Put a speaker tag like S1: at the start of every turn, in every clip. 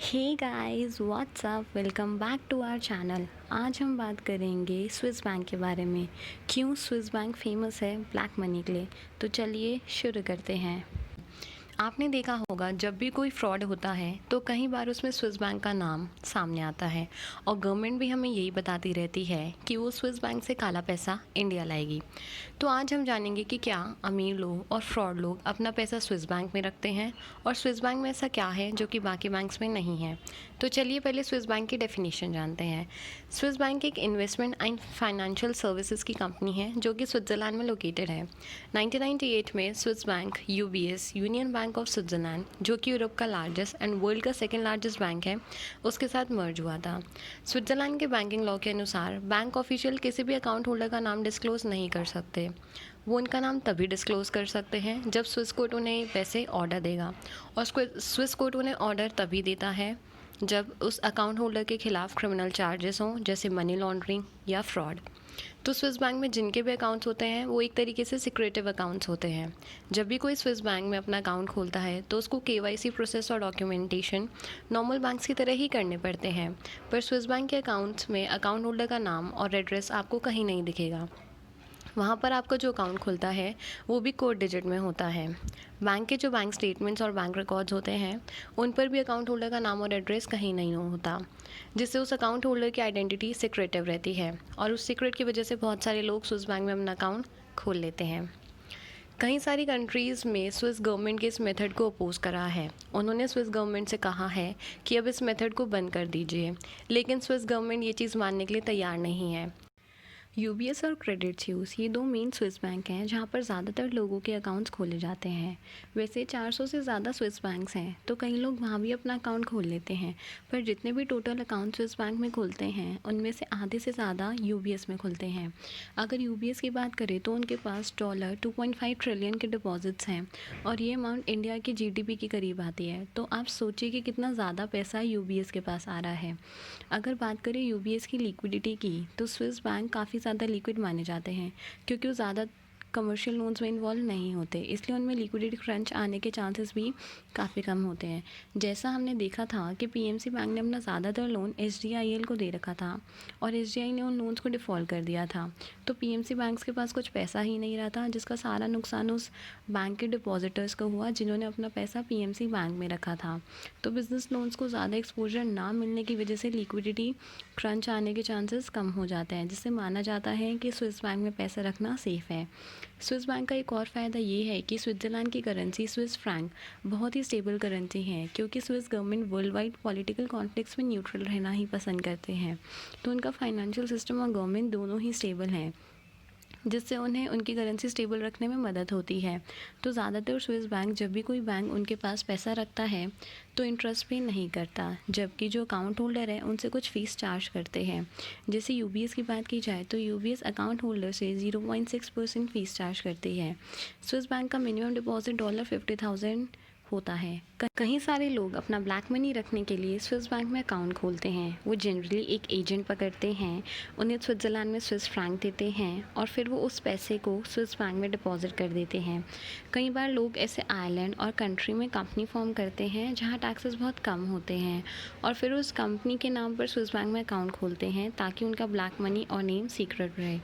S1: Hey guys what's up, welcome back to our channel. आज हम बात करेंगे स्विस बैंक के बारे में। क्यों स्विस बैंक फेमस है ब्लैक मनी के लिए। तो चलिए शुरू करते हैं। आपने देखा होगा जब भी कोई फ्रॉड होता है तो कई बार उसमें स्विस बैंक का नाम सामने आता है और गवर्नमेंट भी हमें यही बताती रहती है कि वो स्विस बैंक से काला पैसा इंडिया लाएगी। तो आज हम जानेंगे कि क्या अमीर लोग और फ्रॉड लोग अपना पैसा स्विस बैंक में रखते हैं और स्विस बैंक में ऐसा क्या है जो कि बाकी बैंक्स में नहीं है। तो चलिए पहले स्विस बैंक की डेफिनेशन जानते हैं। स्विस बैंक एक इन्वेस्टमेंट एंड फाइनेंशियल सर्विसेज की कंपनी है जो कि स्विट्ज़रलैंड में लोकेटेड है। 1998 में Swiss bank UBS union bank of Switzerland, जो कि यूरोप का लार्जेस्ट एंड वर्ल्ड का सेकेंड लार्जेस्ट बैंक है, उसके साथ मर्ज हुआ था। स्विट्ज़रलैंड के बैंकिंग लॉ के अनुसार बैंक ऑफिशियल किसी भी अकाउंट होल्डर का नाम डिस्क्लोज नहीं कर सकते। वो उनका नाम तभी डिस्क्लोज कर सकते हैं जब स्विस कोर्ट उन्हें वैसे ऑर्डर देगा, और स्विस कोर्ट उन्हें ऑर्डर तभी देता है जब उस अकाउंट होल्डर के खिलाफ क्रिमिनल चार्जेस हों, जैसे मनी लॉन्ड्रिंग या फ्रॉड। तो स्विस बैंक में जिनके भी अकाउंट्स होते हैं वो एक तरीके से सिक्रेटिव अकाउंट्स होते हैं। जब भी कोई स्विस बैंक में अपना अकाउंट खोलता है तो उसको केवाईसी प्रोसेस और डॉक्यूमेंटेशन नॉर्मल बैंक्स की तरह ही करने पड़ते हैं, पर स्विस बैंक के अकाउंट्स में अकाउंट होल्डर का नाम और एड्रेस आपको कहीं नहीं दिखेगा। वहाँ पर आपका जो अकाउंट खुलता है वो भी कोड डिजिट में होता है। बैंक के जो बैंक स्टेटमेंट्स और बैंक रिकॉर्ड्स होते हैं उन पर भी अकाउंट होल्डर का नाम और एड्रेस कहीं नहीं होता, जिससे उस अकाउंट होल्डर की आइडेंटिटी सीक्रेटिव रहती है और उस सीक्रेट की वजह से बहुत सारे लोग स्विस बैंक में अपना अकाउंट खोल लेते हैं। कई सारी कंट्रीज़ में स्विस गवर्नमेंट के इस मेथड को अपोज करा है। उन्होंने स्विस गवर्नमेंट से कहा है कि अब इस मेथड को बंद कर दीजिए, लेकिन स्विस गवर्नमेंट ये चीज़ मानने के लिए तैयार नहीं है। यूबीएस और क्रेडिट स्विस ये दो मेन स्विस बैंक हैं जहाँ पर ज़्यादातर लोगों के अकाउंट्स खोले जाते हैं। वैसे 400 से ज़्यादा स्विस बैंक्स हैं तो कई लोग वहाँ भी अपना अकाउंट खोल लेते हैं, पर जितने भी टोटल अकाउंट स्विस बैंक में खुलते हैं उनमें से आधे से ज़्यादा यूबीएस में खुलते हैं। अगर यूबीएस की बात करें तो उनके पास $2.5 ट्रिलियन के डिपॉजिट्स हैं और ये अमाउंट इंडिया की जीडीपी के करीब आती है। तो आप सोचिए कि कितना ज़्यादा पैसा यूबीएस के पास आ रहा है। अगर बात करें यूबीएस की लिक्विडिटी की तो स्विस बैंक काफ़ी ज़्यादा लिक्विड माने जाते हैं, क्योंकि वो ज़्यादा कमर्शियल लोन्स में इन्वॉल्व नहीं होते, इसलिए उनमें लिक्विडिटी क्रंच आने के चांसेस भी काफ़ी कम होते हैं। जैसा हमने देखा था कि पीएमसी बैंक ने अपना ज़्यादातर लोन एचडीआईएल को दे रखा था और एचडीआई ने उन लोन्स को डिफ़ॉल्ट कर दिया था, तो पीएमसी बैंक्स के पास कुछ पैसा ही नहीं रहा था, जिसका सारा नुकसान उस बैंक के डिपॉजिटर्स को हुआ जिन्होंने अपना पैसा पीएमसी बैंक में रखा था। तो बिज़नेस लोन्स को ज़्यादा एक्सपोजर ना मिलने की वजह से लिक्विडिटी क्रंच आने के चांसेस कम हो जाते हैं, जिससे माना जाता है कि स्विस बैंक में पैसा रखना सेफ़ है। स्विस बैंक का एक और फ़ायदा ये है कि स्विट्ज़रलैंड की करेंसी स्विस फ्रैंक बहुत ही स्टेबल करेंसी है, क्योंकि Swiss government world wide political conflicts में न्यूट्रल रहना ही पसंद करते हैं, तो उनका फाइनेंशियल सिस्टम और गवर्नमेंट दोनों ही स्टेबल हैं, जिससे उन्हें उनकी करेंसी स्टेबल रखने में मदद होती है। तो ज़्यादातर स्विस बैंक जब भी कोई बैंक उनके पास पैसा रखता है तो इंटरेस्ट पे नहीं करता, जबकि जो अकाउंट होल्डर है उनसे कुछ फ़ीस चार्ज करते हैं। जैसे यूबीएस की बात की जाए तो यूबीएस अकाउंट होल्डर से 0.6% फ़ीस चार्ज करती है। स्विस बैंक का मिनिमम डिपॉजिट $50,000 होता है। कहीं सारे लोग अपना ब्लैक मनी रखने के लिए स्विस बैंक में अकाउंट खोलते हैं। वो जनरली एक एजेंट पकड़ते हैं, उन्हें स्विट्ज़रलैंड में स्विस फ्रैंक देते हैं और फिर वो उस पैसे को स्विस बैंक में डिपॉजिट कर देते हैं। कई बार लोग ऐसे आइलैंड और कंट्री में कंपनी फॉर्म करते हैं जहाँ टैक्सेस बहुत कम होते हैं और फिर उस कंपनी के नाम पर स्विस बैंक में अकाउंट खोलते हैं ताकि उनका ब्लैक मनी और नेम सीक्रेट रहे।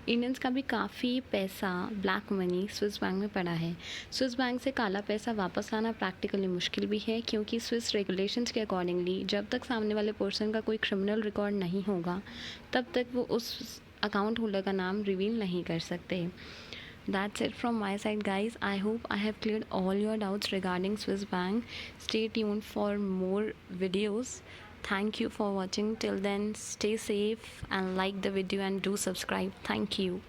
S1: इंडियंस का भी काफ़ी पैसा ब्लैक मनी स्विस बैंक में पड़ा है। स्विस बैंक से काला पैसा वापस लाना प्रैक्टिकली मुश्किल भी है, क्योंकि स्विस रेगुलेशंस के अकॉर्डिंगली जब तक सामने वाले पर्सन का कोई क्रिमिनल रिकॉर्ड नहीं होगा तब तक वो उस अकाउंट होल्डर का नाम रिवील नहीं कर सकते। That's it from my side, guys. I hope I have cleared all your doubts regarding Swiss Bank. Stay tuned for more videos. Thank you for watching. Till then, stay safe and like the video and do subscribe. Thank you.